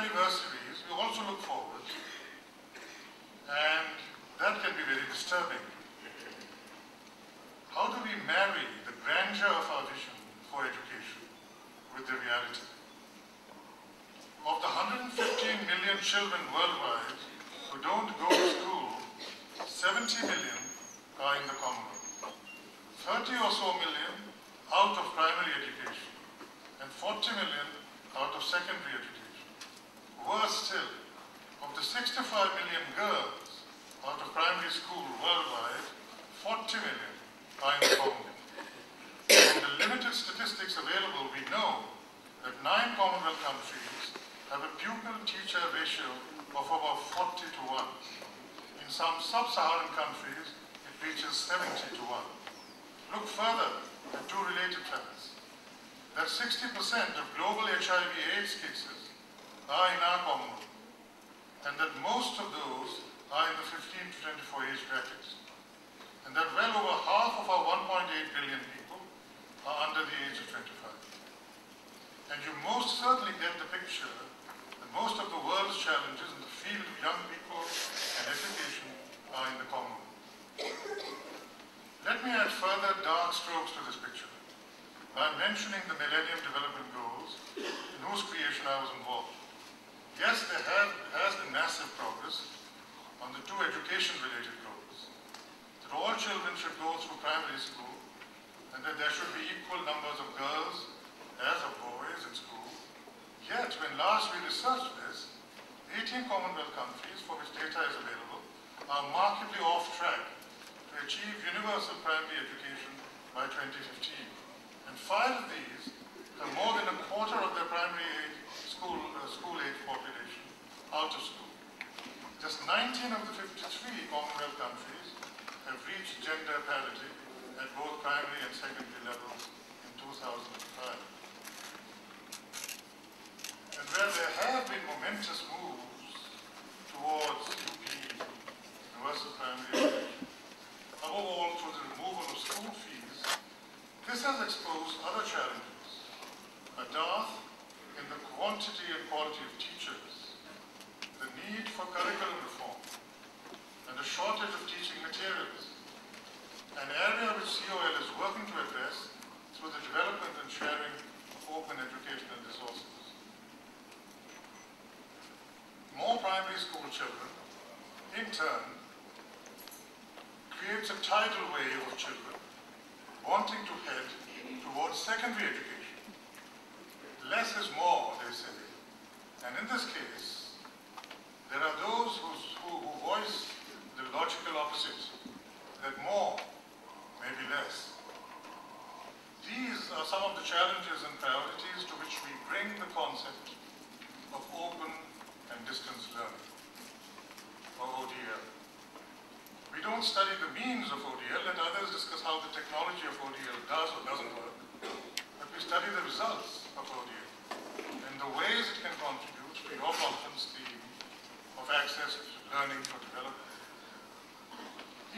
anniversaries, we also look forward, and that can be very disturbing. How do we marry the grandeur of our vision for education with the reality? Of the 115 million children worldwide who don't go to school, 70 million are in the Commonwealth, 30 or so million out of primary education, and 40 million out of secondary education. Worse still, of the 65 million girls out of primary school worldwide, 40 million are in the Commonwealth. From the limited statistics available, we know that 9 Commonwealth countries have a pupil-teacher ratio of about 40 to 1. In some sub-Saharan countries, it reaches 70 to 1. Look further at 2 related facts. That 60% of global HIV/AIDS cases are in our Commonwealth, and that most of those are in the 15 to 24 age brackets, and that well over half of our 1.8 billion people are under the age of 25. And you most certainly get the picture that most of the world's challenges in the field of young people and education are in the Commonwealth. Let me add further dark strokes to this picture by mentioning the Millennium Development Goals, in whose creation I was involved. Yes, there has been massive progress on the 2 education-related goals, that all children should go through primary school, and that there should be equal numbers of girls as of boys in school. Yet, when last we researched this, 18 Commonwealth countries for which data is available are markedly off track to achieve universal primary education by 2015. And 5 of these have more than a quarter of their primary age school-age population out of school. Just 19 of the 53 Commonwealth countries have reached gender parity at both primary and secondary levels in 2005. And where there have been momentous moves towards UP, universal primary education, above all through the removal of school fees, this has exposed other challenges: a dearth in the quantity and quality of teachers, the need for curriculum reform, and a shortage of teaching materials, an area which COL is working to address through the development and sharing of open educational resources. More primary school children, in turn, creates a tidal wave of children wanting to head towards secondary education. Less is more, they say. And in this case, there are those who voice the logical opposite, that more may be less. These are some of the challenges and priorities to which we bring the concept of open and distance learning, or ODL. We don't study the means of ODL, let others discuss how the technology of ODL does or doesn't work, but we study the results of ODL and the ways it can contribute to your conference theme of access to learning for development.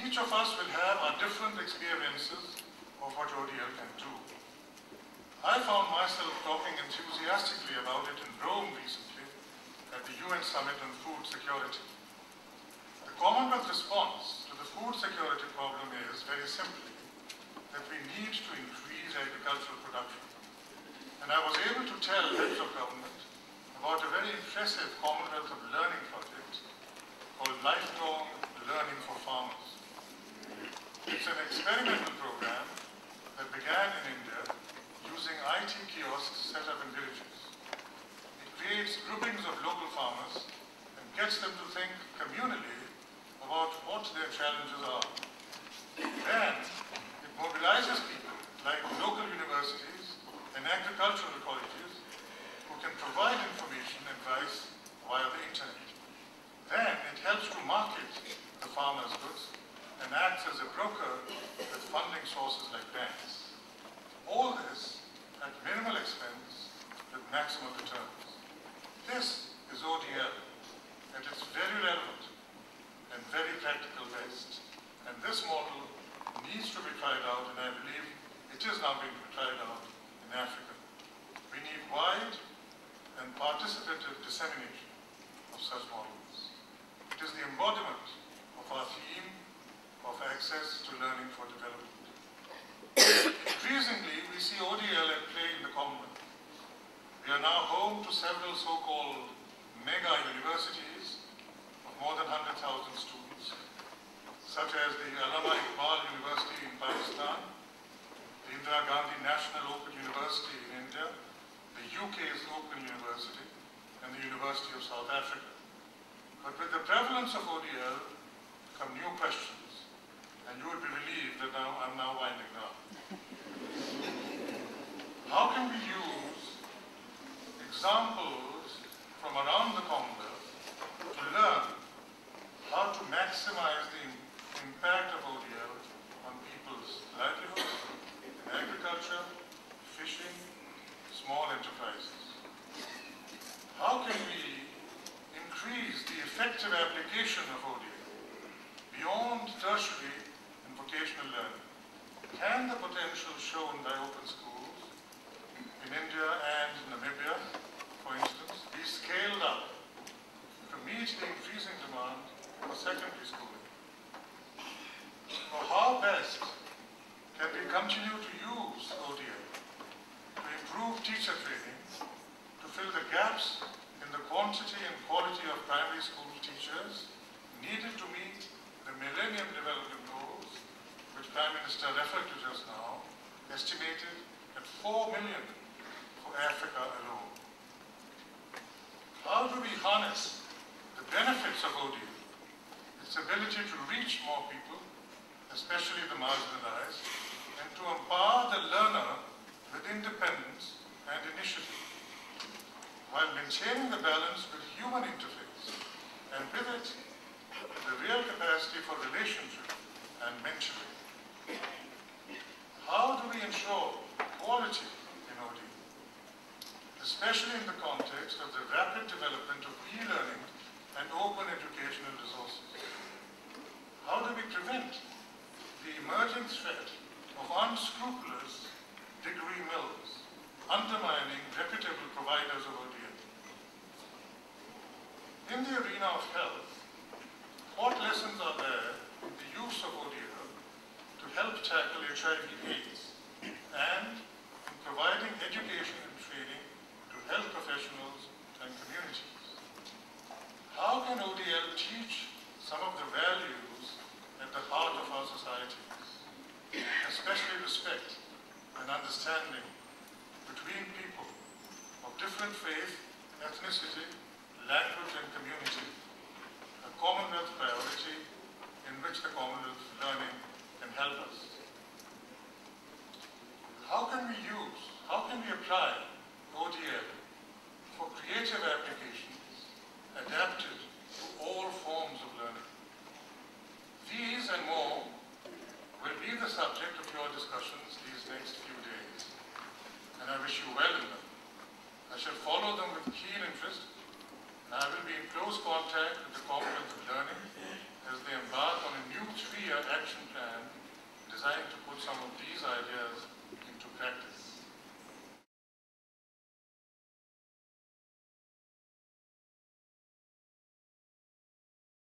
Each of us will have our different experiences of what ODL can do. I found myself talking enthusiastically about it in Rome recently at the UN Summit on Food Security. The Commonwealth response to the food security problem is, very simply, that we need to increase agricultural production. And I was able to tell heads of government about a very impressive Commonwealth of Learning project called Lifelong Learning for Farmers. It's an experimental program that began in India using IT kiosks set up in villages. It creates groupings of local farmers and gets them to think communally about what their challenges are. Then, it mobilizes people like local universities and agricultural colleges who can provide information and advice via the internet. Then, it helps to market the farmers' goods and acts as a broker with funding sources like banks. All this at minimal expense with maximum returns. This is ODL at its very relevant and very practical best. And this model needs to be tried out, and I believe it is now being tried out in Africa. We need wide and participative dissemination for development. Increasingly, we see ODL at play in the Commonwealth. We are now home to several so-called mega universities of more than 100,000 students, such as the Allama Iqbal University in Pakistan, the Indira Gandhi National Open University in India, the UK's Open University, and the University of South Africa. But with the prevalence of ODL come new questions, and you would be relieved that I'm now winding down. How can we use examples from around the Commonwealth to learn how to maximize the impact of ODL on people's livelihoods in agriculture, fishing, small enterprises? How can we increase the effective application of ODL beyond tertiary and vocational learning? Can the potential shown by open schools in India and Namibia, for instance, be scaled up to meet the increasing demand for secondary schooling? So how best can we continue to use ODL to improve teacher training, to fill the gaps in the quantity and quality of primary school teachers needed to meet the Millennium Development Goals, which Prime Minister referred to just now, estimated at 4 million for Africa alone? How do we harness the benefits of ODL, its ability to reach more people, especially the marginalized, and to empower the learner with independence and initiative, while maintaining the balance with human interface, and with it, the real capacity for relationship and mentoring? How do we ensure quality in ODL, especially in the context of the rapid development of e-learning and open educational resources? How do we prevent the emerging threat of unscrupulous degree mills undermining reputable providers of ODL? In the arena of health, what lessons are there in the use of ODL to help tackle HIV/AIDS and in providing education and training to health professionals and communities? How can ODL teach some of the values at the heart of our societies, especially respect and understanding between people of different faith, ethnicity, language, and community, a Commonwealth priority in which the Commonwealth learning can help us? How can we apply ODL for creative applications adapted to all forms of learning? These and more will be the subject of your discussions these next few days, and I wish you well in them. I shall follow them with keen interest, and I will be in close contact with the Commonwealth of Learning as they embark on a new 3-year action plan designed to put some of these ideas